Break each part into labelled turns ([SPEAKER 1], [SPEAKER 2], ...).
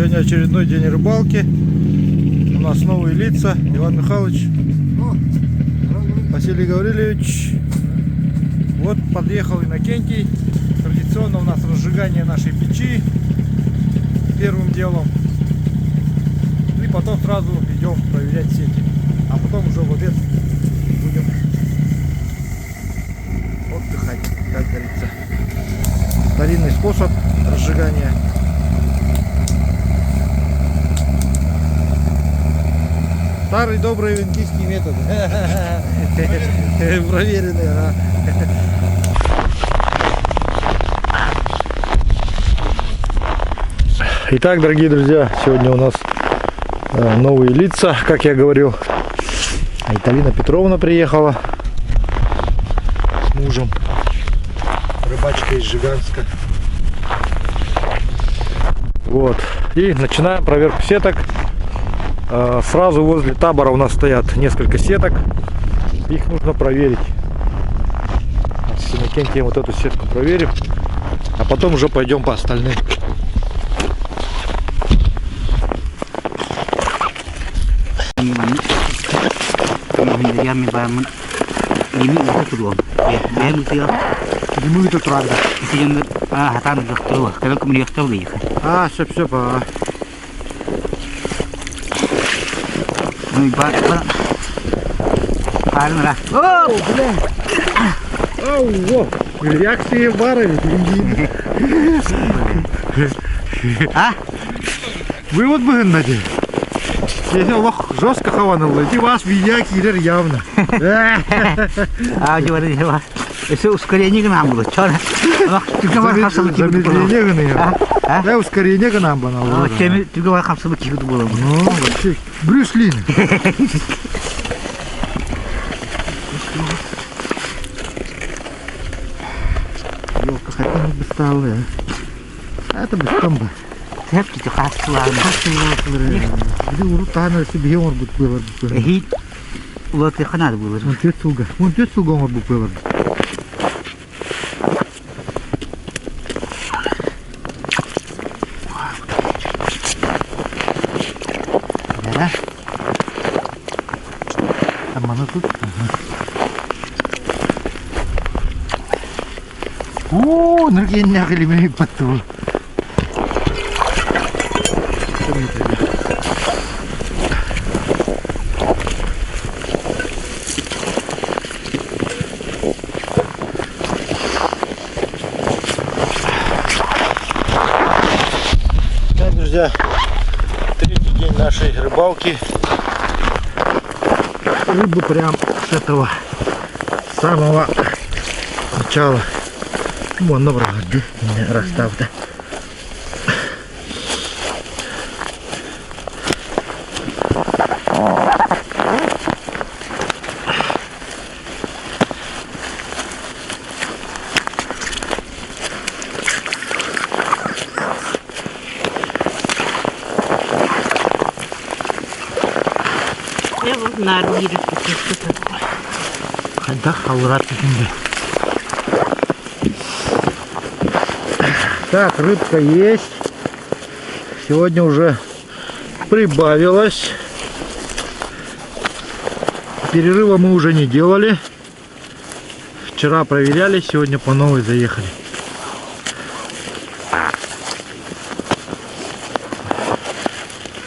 [SPEAKER 1] Сегодня очередной день рыбалки. У нас новые лица. Иван Михайлович, Василий Гаврилович. Вот подъехал Иннокентий. Традиционно у нас разжигание нашей печи первым делом. И потом сразу идем проверять сети. А потом уже в обед будем отдыхать, как говорится. Старинный способ разжигания. Старый добрый венкийский метод. Проверенный, ага. Итак, дорогие друзья, сегодня у нас новые лица, как я говорил. Айталина Петровна приехала с мужем, рыбачка из Жиганска. Вот. И начинаем проверку сеток. Сразу возле табора у нас стоят несколько сеток. Их нужно проверить. С Иннокентием вот эту сетку проверим. А потом уже пойдем по остальным. Все. О, блин! Ау, реакции бары. А? Вы вот бы надеюсь. Если он жестко хаванул, и вас видя киллер явно.
[SPEAKER 2] А, говорю, если ускорение к нам было, что?
[SPEAKER 1] Замедление гнева. Да, ускорение к нам было.
[SPEAKER 2] Ты говоришь, как собаки было.
[SPEAKER 1] Ну, вообще, Брюс Ли. Елка хотя бы стала. Это бы стамба.
[SPEAKER 2] Ты хасла.
[SPEAKER 1] Где урутана себе он будет было.
[SPEAKER 2] Хит. Вот и ханад было.
[SPEAKER 1] Вон те суга он будет было.
[SPEAKER 2] Да?
[SPEAKER 1] Там она тут. О, ныргенья гелимей пату. Так, друзья, третий день нашей рыбалки. Рыбу прям с этого самого начала. Вон набрал, расстав-то.
[SPEAKER 2] Я вот на армире что такое.
[SPEAKER 1] Когда халрат. Так, рыбка есть. Сегодня уже прибавилось. Перерыва мы уже не делали. Вчера проверяли, сегодня по новой заехали.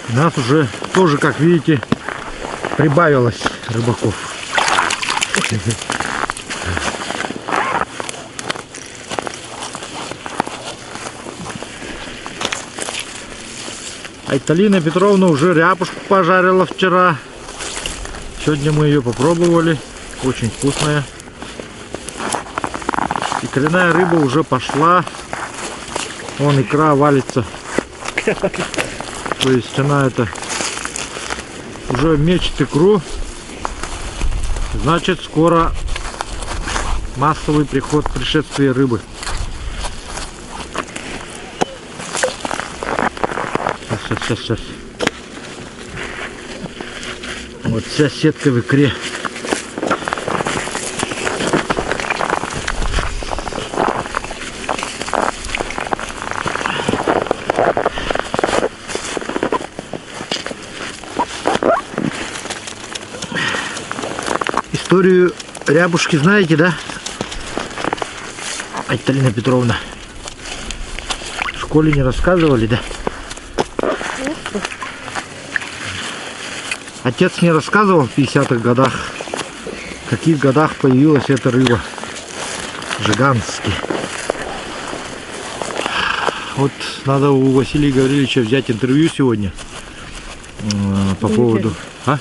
[SPEAKER 1] У нас уже тоже, как видите, прибавилось рыбаков. Айталина Петровна уже ряпушку пожарила вчера. Сегодня мы ее попробовали. Очень вкусная. И икряная рыба уже пошла. Вон икра валится. То есть она это уже мечет икру. Значит, скоро массовый приход, пришествие рыбы. Сейчас. Вот вся сетка в икре.
[SPEAKER 2] Историю рябушки знаете, да? Айталина Петровна. В школе не рассказывали, да? Отец мне рассказывал в 50-х годах, в каких годах появилась эта рыба. Жиганский. Вот надо у Василия Гавриловича взять интервью сегодня по поводу... А?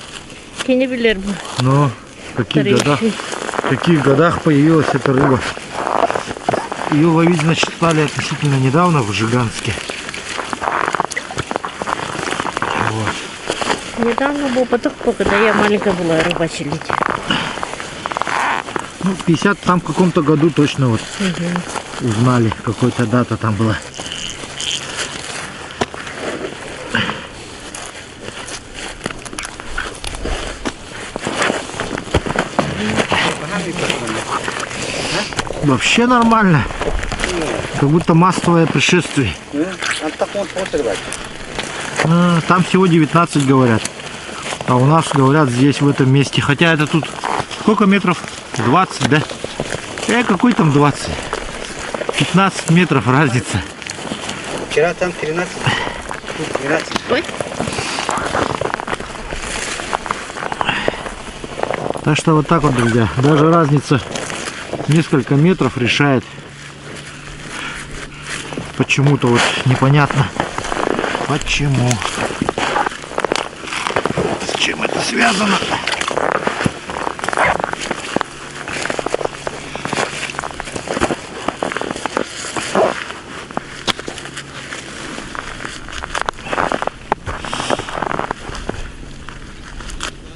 [SPEAKER 2] Ну, в каких годах появилась эта рыба. Ее ловить, значит, стали относительно недавно в Жиганске. Вот.
[SPEAKER 3] Недавно был поток, когда я маленькая была, рыбачили.
[SPEAKER 2] Ну, 50 там в каком-то году точно вот узнали, какой-то дата там была. Вообще нормально. Как будто массовое пришествие. Там всего 19 говорят. А у нас говорят здесь, в этом месте. Хотя это тут сколько метров? 20, да? Какой там 20? 15 метров разница.
[SPEAKER 4] Вчера там 13, тут 12.
[SPEAKER 3] Ой.
[SPEAKER 2] Так что вот так вот, друзья. Даже разница несколько метров решает. Почему-то вот непонятно. Почему? С чем это связано?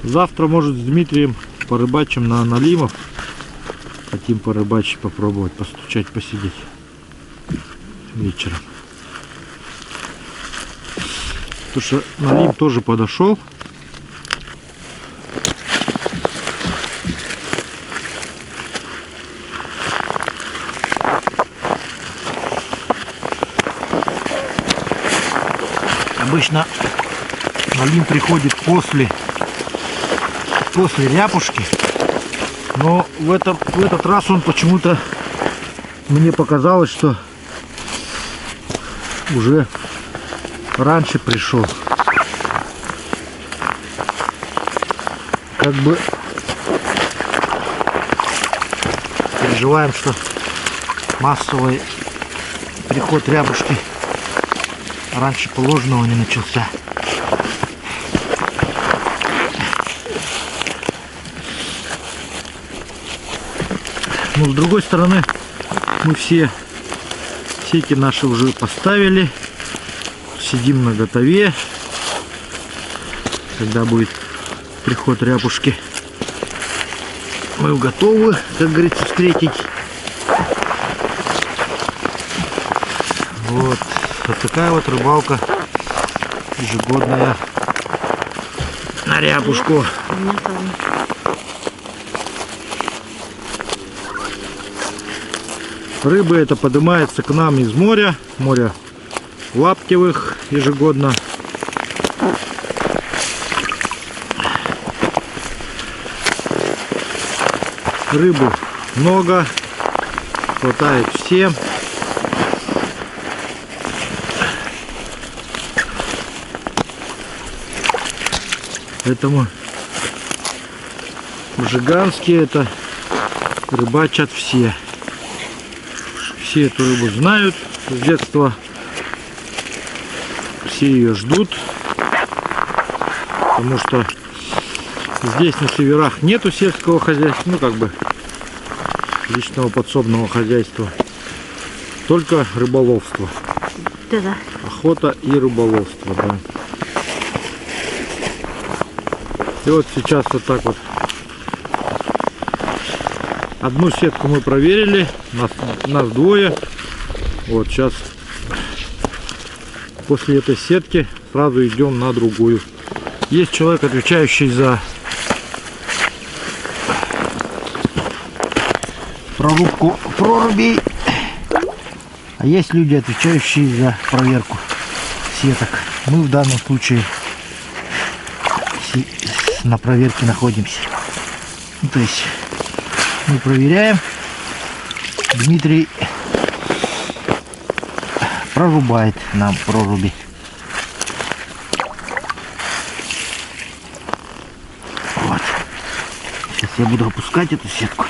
[SPEAKER 2] Завтра, может, с Дмитрием порыбачим на налимов. Хотим порыбачить, попробовать, постучать, посидеть вечером. Потому что налим тоже подошел. Обычно налим приходит после ряпушки, но в этот раз он почему-то, мне показалось, что уже раньше пришел. Как бы переживаем, что массовый приход рябушки раньше положенного не начался. Но с другой стороны, мы все сети наши уже поставили, сидим на готове. Когда будет приход рябушки, мы готовы, как говорится, встретить. Вот такая вот рыбалка ежегодная на рябушку. Рыба эта поднимается к нам из моря Лаптевых ежегодно. Рыбы много, хватает всем. Поэтому в Жиганске это рыбачат все. Все эту рыбу знают с детства. Все ее ждут. Потому что здесь на северах нету сельского хозяйства. Ну как бы личного подсобного хозяйства. Только рыболовство.
[SPEAKER 3] Да-да.
[SPEAKER 2] Охота и рыболовство, да. И вот сейчас вот так вот. Одну сетку мы проверили, нас двое. Вот сейчас после этой сетки сразу идем на другую. Есть человек, отвечающий за прорубку прорубей, а есть люди, отвечающие за проверку сеток. Мы в данном случае на проверке находимся. Ну, то есть мы проверяем. Дмитрий прорубает нам проруби. Вот. Сейчас я буду опускать эту сетку.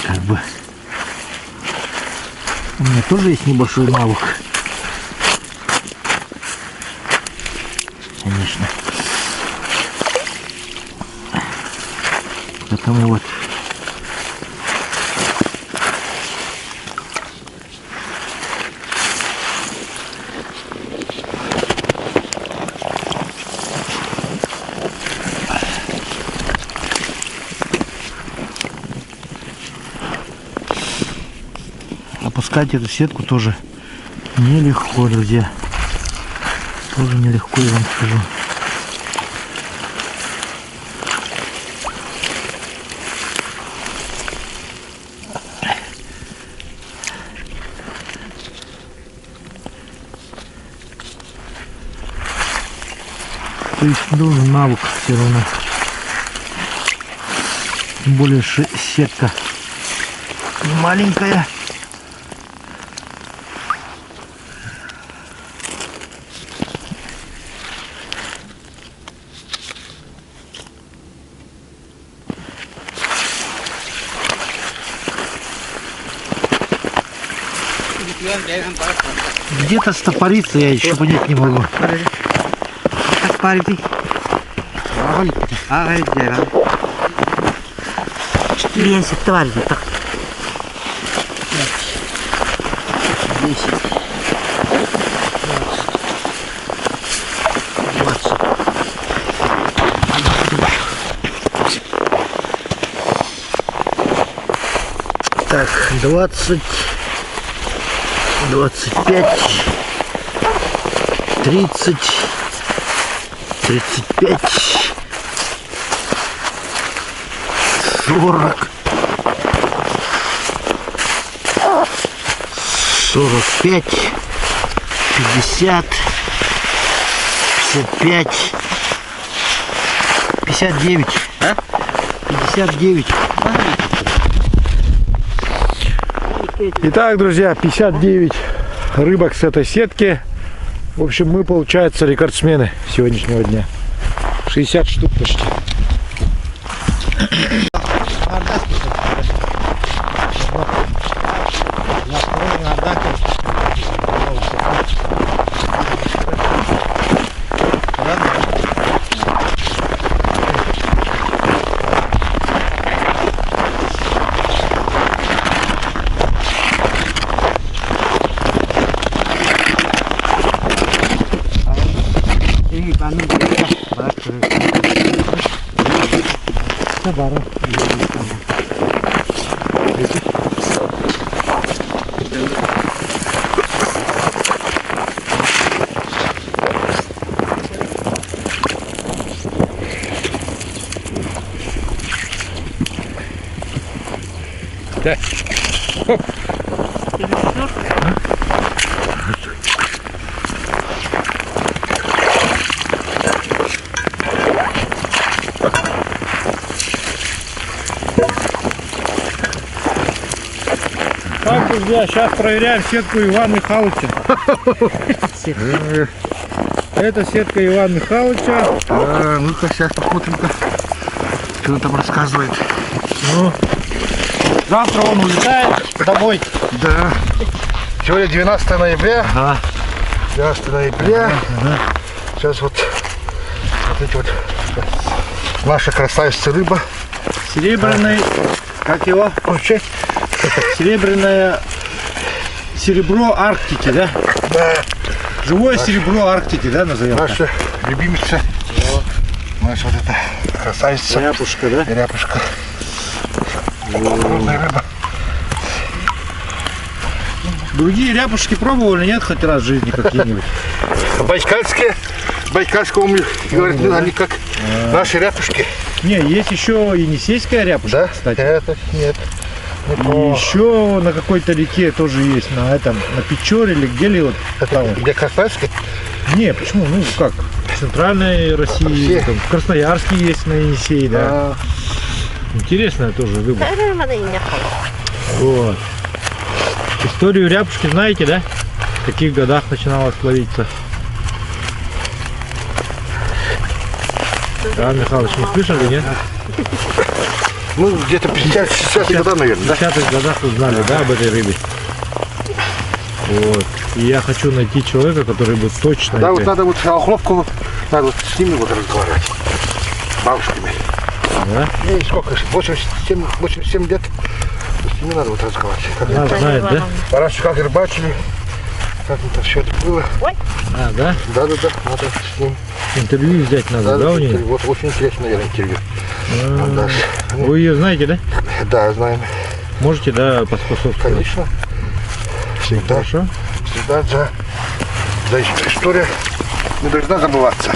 [SPEAKER 2] Как бы у меня тоже есть небольшой навык. Конечно. Поэтому вот. Опускать эту сетку тоже нелегко, друзья. Тоже нелегко, я вам скажу. То есть должен навык все равно. Тем более сетка маленькая. Где-то стопорится, я еще понять не могу.
[SPEAKER 3] Четыре твари. Так. 10. 20.
[SPEAKER 2] Так, 20. 25. 30. 35. 40. 45. 50. 55. 59. А? 59.
[SPEAKER 1] Итак, друзья, 59 рыбок с этой сетки. В общем, мы, получается, рекордсмены сегодняшнего дня. 60 штук почти. Да. Хоп. Так, друзья, сейчас проверяем сетку Ивана Михайловича. Это сетка Ивана Михайловича.
[SPEAKER 2] Ну-ка, сейчас посмотрим-ка, что он там рассказывает.
[SPEAKER 1] Ну, завтра он улетает домой.
[SPEAKER 2] Да. Сегодня 12 ноября.
[SPEAKER 1] Ага.
[SPEAKER 2] 12 ноября.
[SPEAKER 1] Ага.
[SPEAKER 2] Сейчас вот эти вот наша красавица рыба.
[SPEAKER 1] Серебряный, как его?
[SPEAKER 2] Вообще.
[SPEAKER 1] Серебряное серебро Арктики, да?
[SPEAKER 2] Да.
[SPEAKER 1] Живое серебро Арктики, да, назовем?
[SPEAKER 2] Наша любимица. Наша вот эта красавица.
[SPEAKER 1] Ряпушка, да?
[SPEAKER 2] Ряпушка. Крупная рыба.
[SPEAKER 1] Другие ряпушки пробовали, нет, хоть раз в жизни какие-нибудь?
[SPEAKER 2] Байкальские. Байкальского, говорят, они как наши ряпушки.
[SPEAKER 1] Не, есть еще енисейская ряпушка,
[SPEAKER 2] Да?
[SPEAKER 1] кстати.
[SPEAKER 2] Это нет.
[SPEAKER 1] И еще на какой-то реке тоже есть, на этом, на Печоре или где ли вот.
[SPEAKER 2] Это где Красавский?
[SPEAKER 1] Не, почему? Ну как?
[SPEAKER 2] в центральной России,
[SPEAKER 3] Все.
[SPEAKER 2] там, в Красноярске есть на Енисее, да. Интересная тоже рыба. Вот. Историю рябушки знаете, да? В каких годах начиналась ловиться? Да, Михалыч, не слышали, нет?
[SPEAKER 3] Ну, где-то 50-60 года, наверное, да?
[SPEAKER 2] В 50-х годах узнали, да, об этой рыбе. Вот. И я хочу найти человека, который бы точно...
[SPEAKER 3] Да,
[SPEAKER 2] это-
[SPEAKER 3] вот надо вот охлопку, надо вот с ними вот разговаривать. Бабушками.
[SPEAKER 2] Да?
[SPEAKER 3] Ей сколько? 87 лет. С ними надо вот разговаривать. Как
[SPEAKER 2] Она знает, да?
[SPEAKER 3] раньше как рыбачили, как это все это было.
[SPEAKER 2] А, да?
[SPEAKER 3] Да, надо с ним.
[SPEAKER 2] Интервью взять надо, да, у нее?
[SPEAKER 3] Вот очень интересно, наверное, интервью. Да.
[SPEAKER 2] Вы ее знаете, да?
[SPEAKER 3] Да, знаем.
[SPEAKER 2] Можете, да, поспособствовать?
[SPEAKER 3] Конечно. Всегда.
[SPEAKER 2] Хорошо.
[SPEAKER 3] Всегда за история не должна забываться.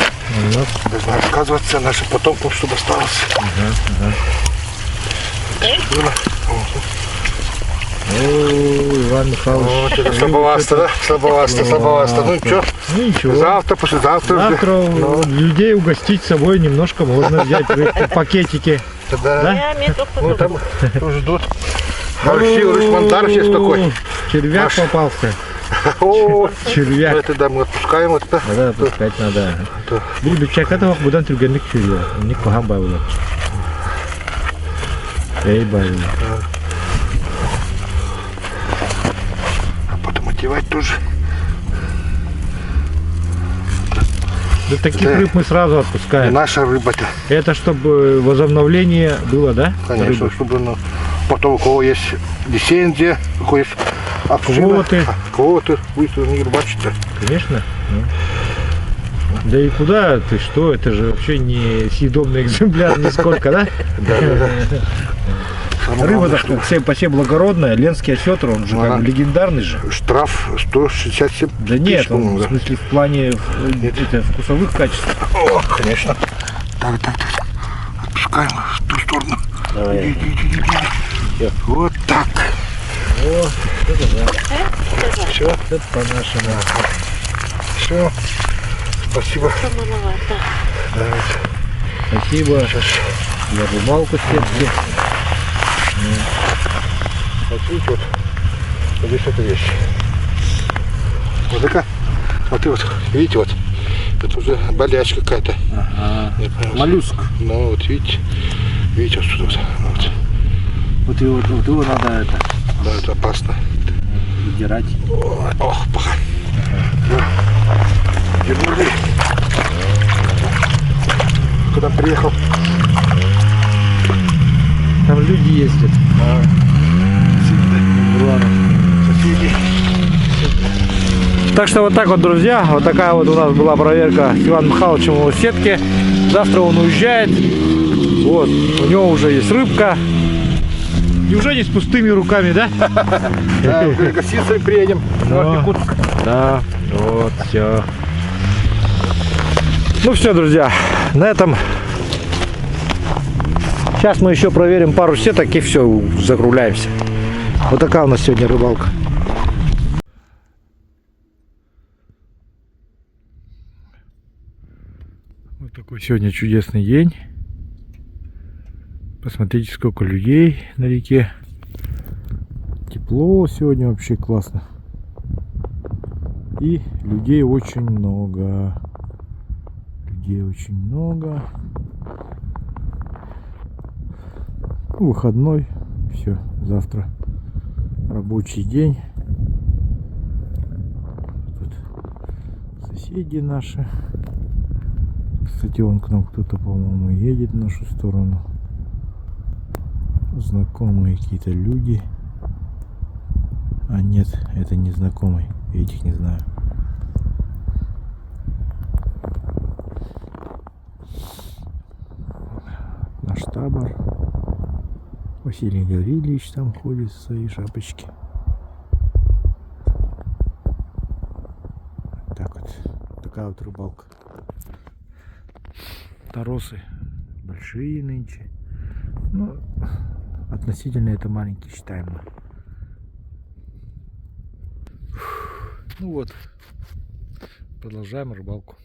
[SPEAKER 2] Ну,
[SPEAKER 3] Должна рассказываться нашим потомкам, чтобы осталось. Было.
[SPEAKER 2] О, Иван Михайлович.
[SPEAKER 3] Вот это слабовасто, да? Слабовасто. Ну ничего.
[SPEAKER 2] Ну ничего.
[SPEAKER 3] Завтра, послезавтра.
[SPEAKER 2] Завтра людей угостить с собой немножко можно взять в эти пакетики.
[SPEAKER 3] Да.
[SPEAKER 2] Да?
[SPEAKER 3] Ну там уже ждут. Алексей Мандаров есть такой.
[SPEAKER 2] Червяк
[SPEAKER 3] Наш.
[SPEAKER 2] попался.
[SPEAKER 3] О,
[SPEAKER 2] Червяк.
[SPEAKER 3] это да, мы отпускаем это.
[SPEAKER 2] Да, отпускать надо.
[SPEAKER 3] Да.
[SPEAKER 2] Бир чаката будан түргенлик чүрү. Ник пахам байлы. Эй байлы.
[SPEAKER 3] А потом одевать тоже.
[SPEAKER 2] Да таких
[SPEAKER 3] Да.
[SPEAKER 2] рыб мы сразу
[SPEAKER 3] И
[SPEAKER 2] отпускаем.
[SPEAKER 3] наша рыба-то,
[SPEAKER 2] Это чтобы возобновление было, да?
[SPEAKER 3] конечно,
[SPEAKER 2] Рыбы.
[SPEAKER 3] чтобы ну, потом у кого есть лицензия, у кого есть община,
[SPEAKER 2] Квоты.
[SPEAKER 3] Квоты, вы не рыбачите.
[SPEAKER 2] Конечно. Ну. Да и куда ты что? Это же вообще не съедобный экземпляр нисколько, да? Рыба так все по себе благородная, ленский осетр, он же
[SPEAKER 3] Ага.
[SPEAKER 2] как бы легендарный же.
[SPEAKER 3] Штраф 167
[SPEAKER 2] Да нет,
[SPEAKER 3] тысяч,
[SPEAKER 2] он
[SPEAKER 3] по-моему,
[SPEAKER 2] в
[SPEAKER 3] да.
[SPEAKER 2] смысле в плане это, вкусовых качеств.
[SPEAKER 3] О, конечно. Так. Отпускаем в ту сторону. Иди. Вот так.
[SPEAKER 2] О, это да.
[SPEAKER 3] Все,
[SPEAKER 2] Это по-нашему.
[SPEAKER 3] все. Спасибо.
[SPEAKER 2] Спасибо. Я рыбалку сетки.
[SPEAKER 3] Вот видите, вот здесь эта вещь. Вот такая. Смотри, вот, видите, вот. Это уже болячка какая-то.
[SPEAKER 2] Ага.
[SPEAKER 3] Я понял.
[SPEAKER 2] Моллюск.
[SPEAKER 3] Ну вот видите. Видите, вот сюда. Вот.
[SPEAKER 2] Вот его надо это
[SPEAKER 3] Да, это опасно.
[SPEAKER 2] удирать.
[SPEAKER 3] Ох, пока. Вернули. Куда приехал?
[SPEAKER 2] Там люди ездят.
[SPEAKER 3] Соседи.
[SPEAKER 1] Так что вот так вот, друзья, вот такая вот у нас была проверка с Иваном Михайловичем его сетки. Завтра он уезжает. Вот, у него уже есть рыбка. И уже не с пустыми руками, да?
[SPEAKER 3] Да, уже гостиницей приедем.
[SPEAKER 1] Но-
[SPEAKER 3] В Иркутск.
[SPEAKER 1] Да, вот, все. Ну все, друзья, на этом. Сейчас мы еще проверим пару сеток и все, закругляемся. Вот такая у нас сегодня рыбалка. Вот такой сегодня чудесный день. Посмотрите, сколько людей на реке. Тепло сегодня, вообще классно. И людей очень много. Людей очень много. Выходной. Все, завтра рабочий день. Тут соседи наши. Кстати, вон к нам кто-то, по-моему, едет в нашу сторону. Знакомые какие-то люди. А нет, это не знакомый. Я этих не знаю. Наш табор. Василий Гаврилович там ходит в своей шапочке. Так вот. Такая вот рыбалка. Торосы большие нынче. Ну, относительно это маленький считаем мы. Ну вот. Продолжаем рыбалку.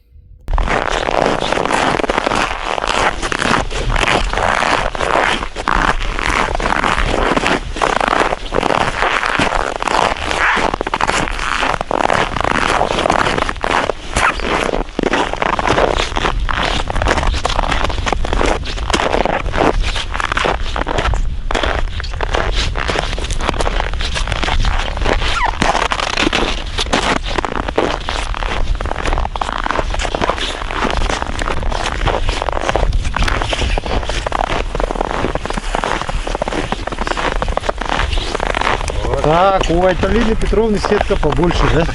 [SPEAKER 2] Так, у Айталины Петровны сетка побольше, да?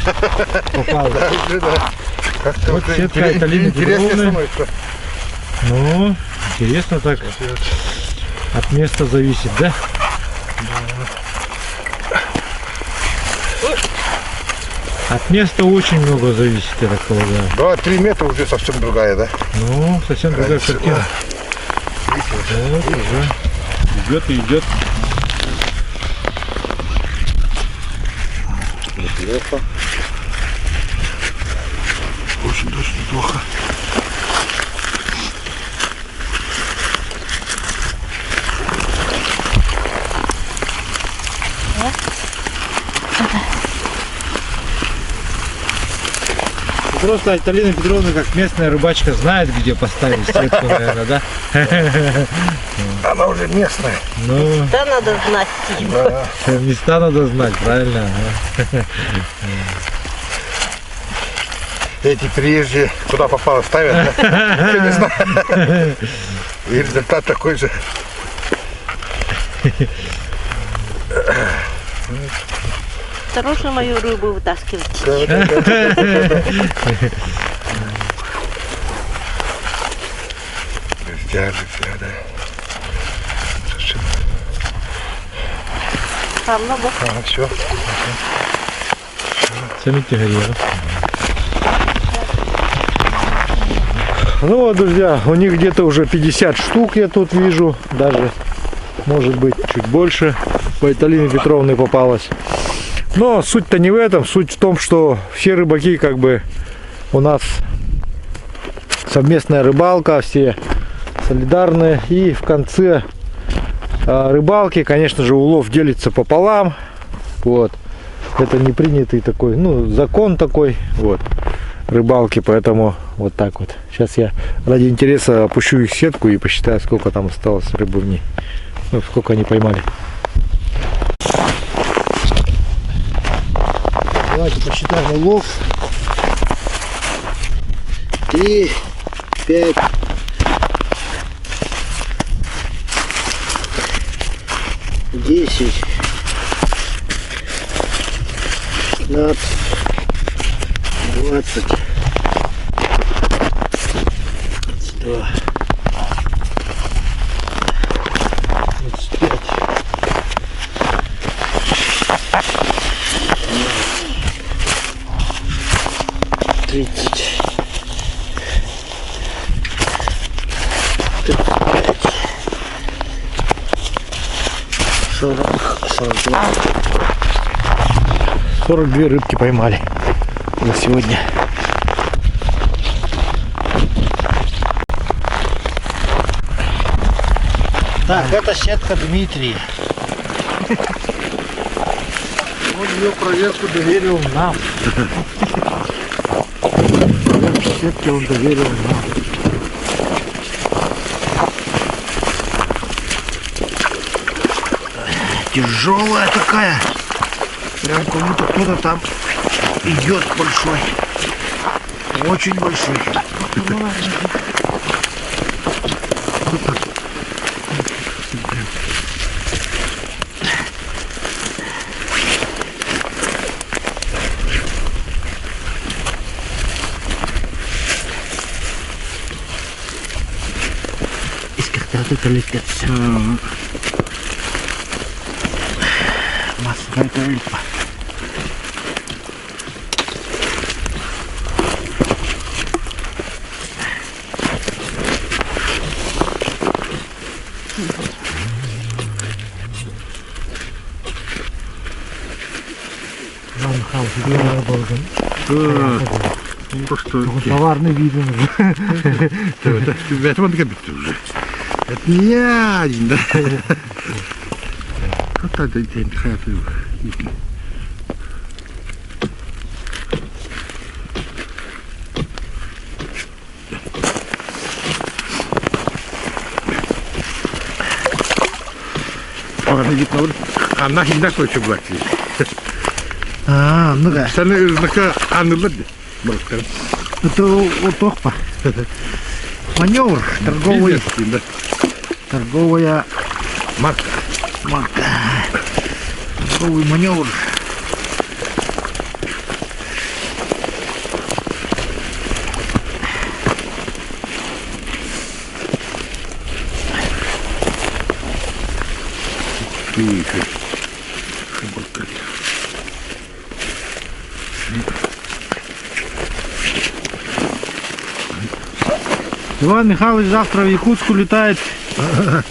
[SPEAKER 2] Попала.
[SPEAKER 3] Как-то
[SPEAKER 2] Вот сетка Айталины
[SPEAKER 3] интереснее
[SPEAKER 2] Петровны.
[SPEAKER 3] становится.
[SPEAKER 2] Ну, интересно так. От места зависит, да? От места очень много зависит, я так полагаю.
[SPEAKER 3] Да, 3 метра уже совсем другая, да?
[SPEAKER 2] Ну, совсем другая картина. Вот уже идет и идет.
[SPEAKER 3] Неплохо. Очень неплохо.
[SPEAKER 2] Просто Айталина Петровна, как местная рыбачка, знает, где поставить сетку, наверное, да?
[SPEAKER 3] Она уже местная.
[SPEAKER 2] Ну,
[SPEAKER 5] Да, надо знать.
[SPEAKER 3] Да.
[SPEAKER 2] места надо знать, правильно?
[SPEAKER 3] Эти приезжие куда попало ставят, да? Я не знаю. И результат такой же.
[SPEAKER 5] Осторожно мою рыбу вытаскивать.
[SPEAKER 3] Держит себя, да. Совсем.
[SPEAKER 5] Там на бок.
[SPEAKER 3] Ага, все.
[SPEAKER 2] Цените горело. Ну вот, друзья, у них где-то уже 50 штук я тут вижу, даже может быть чуть больше. По Айталине Петровне попалось. Но суть-то не в этом, суть в том, что все рыбаки как бы у нас совместная рыбалка, все солидарные, и в конце рыбалки, конечно же, улов делится пополам. Вот. Это не принятый такой, ну, закон такой, вот, рыбалки, поэтому вот так вот. Сейчас я ради интереса опущу их сетку и посчитаю, сколько там осталось рыбы в ней. Ну, сколько они поймали. Давайте посчитаем улов.
[SPEAKER 4] 3, 5, 10, 15, 20, 22, 25, 30, 35, 40, 42.
[SPEAKER 2] 42 рыбки поймали на сегодня.
[SPEAKER 4] Так, это сетка Дмитрия.
[SPEAKER 2] Он ее проверку доверил нам. Сетки он доверил нам.
[SPEAKER 4] Тяжелая такая. Прям как будто кто-то там идет большой. Очень большой. Из как-то это летит все. Масса рыба.
[SPEAKER 3] Ну, просто...
[SPEAKER 2] Товарный вид уже.
[SPEAKER 3] Это он габит уже. Это не я один, да? Вот это день хаты. Погано вид на улице. А нахер на что была?
[SPEAKER 2] А, ну да.
[SPEAKER 3] Sana ırnaka anılır balıkların.
[SPEAKER 2] Это вот тохпа. Маневр торговый.
[SPEAKER 3] Известный, да.
[SPEAKER 2] Торговая
[SPEAKER 3] Марка.
[SPEAKER 2] марка. Торговый маневр.
[SPEAKER 3] Тихо.
[SPEAKER 2] Иван Михайлович завтра в Якутск улетает.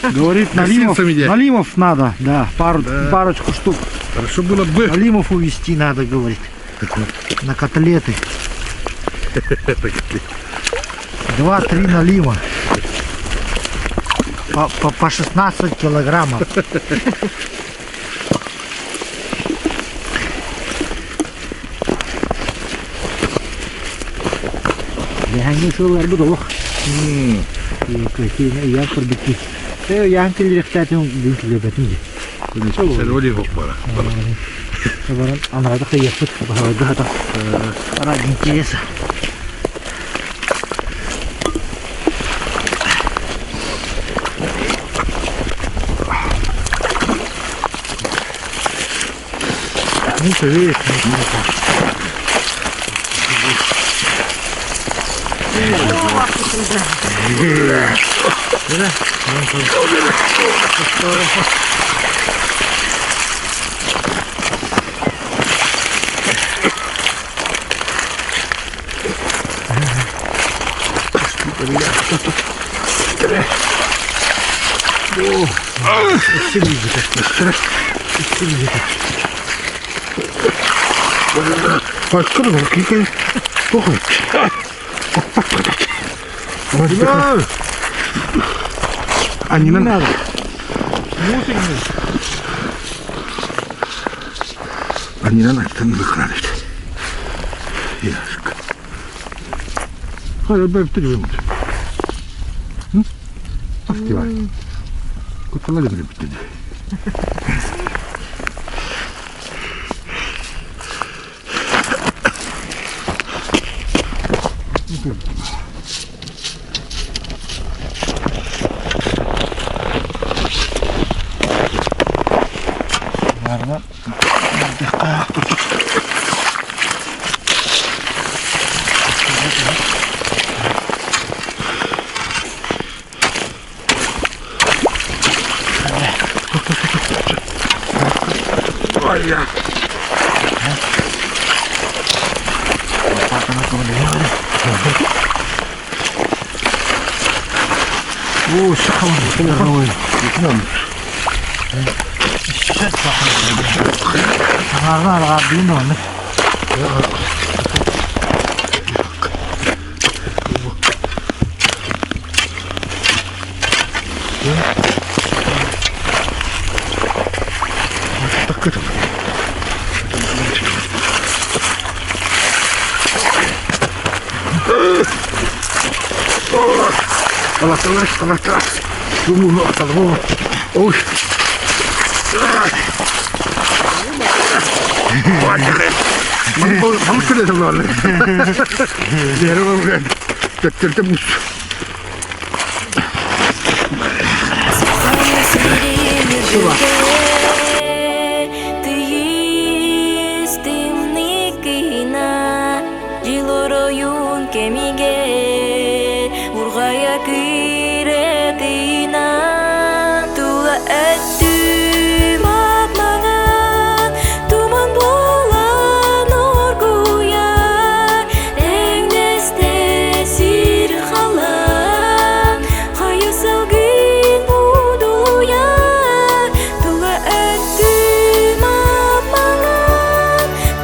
[SPEAKER 2] Говорит,
[SPEAKER 3] Гостинцами где?
[SPEAKER 2] налимов надо, да, парочку штук.
[SPEAKER 3] Хорошо было бы.
[SPEAKER 2] Налимов увезти надо, говорит. На котлеты. 2-3 налима. По 16 килограммов. Яңгы шулар будох. Какие я корбики. Я келер хтатым динкле бетинде.
[SPEAKER 3] Sen öyle yok para.
[SPEAKER 2] Баран анарада хыяпыт. Багада хата. Ради интереса. Ну, ты видишь,
[SPEAKER 3] Başka da bakayım. Bakın. Они не надо. Они не надо, там выхранить. Яшка. Hadi ben bitiriyorum. Hı? Akti var. Kutuları bile bitirdi.
[SPEAKER 2] Varna.
[SPEAKER 3] Ой, я.
[SPEAKER 2] О, шахмат. Ага, бинон.
[SPEAKER 3] Так это. Аллах. Думаю, оторвало. Ой. Vamos que les hablo. Dijeron que te mucho.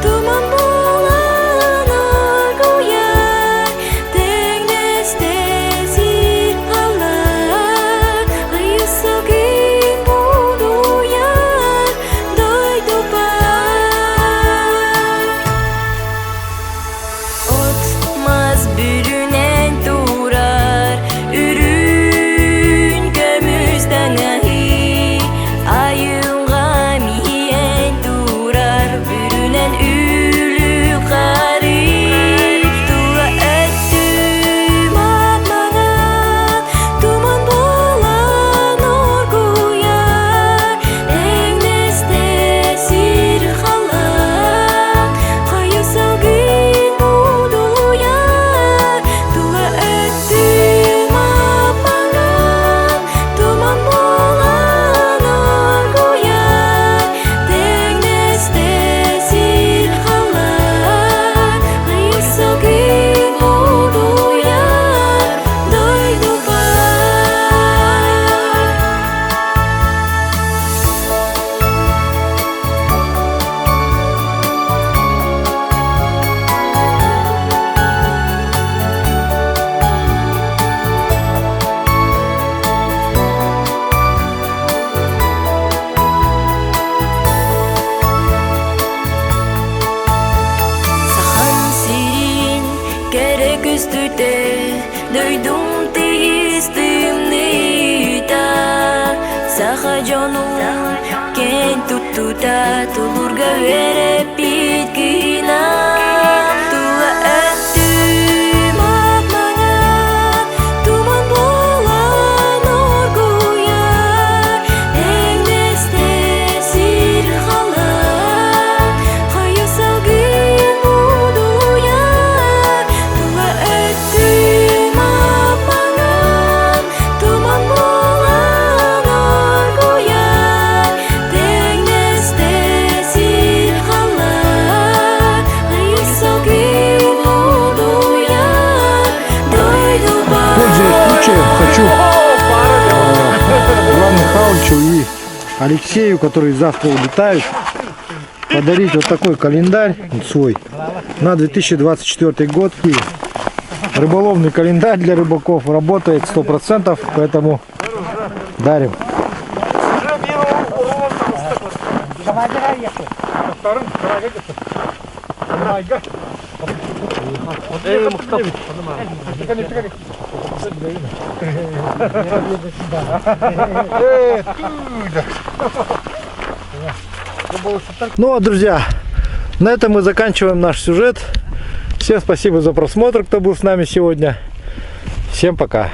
[SPEAKER 6] Tuman bolan orguya üstüte duydum teistimni ta sahajonum ken tuttuta tulurga verip bitkina tua ettim akmana tuman bolan orguya engeste sirhala hayasal gün buduya tua ettim akmana tuman bolan orguya engeste sirhala hayasal gün buduya doydu
[SPEAKER 2] Пользуясь случаем, хочу Ивану Михайловичу и Алексею, которые завтра улетают, подарить вот такой календарь вот свой на 2024 год. И рыболовный календарь для рыбаков работает 100%, поэтому дарим. Ну а, друзья, на этом мы заканчиваем наш сюжет. Всем спасибо за просмотр, кто был с нами сегодня. Всем пока.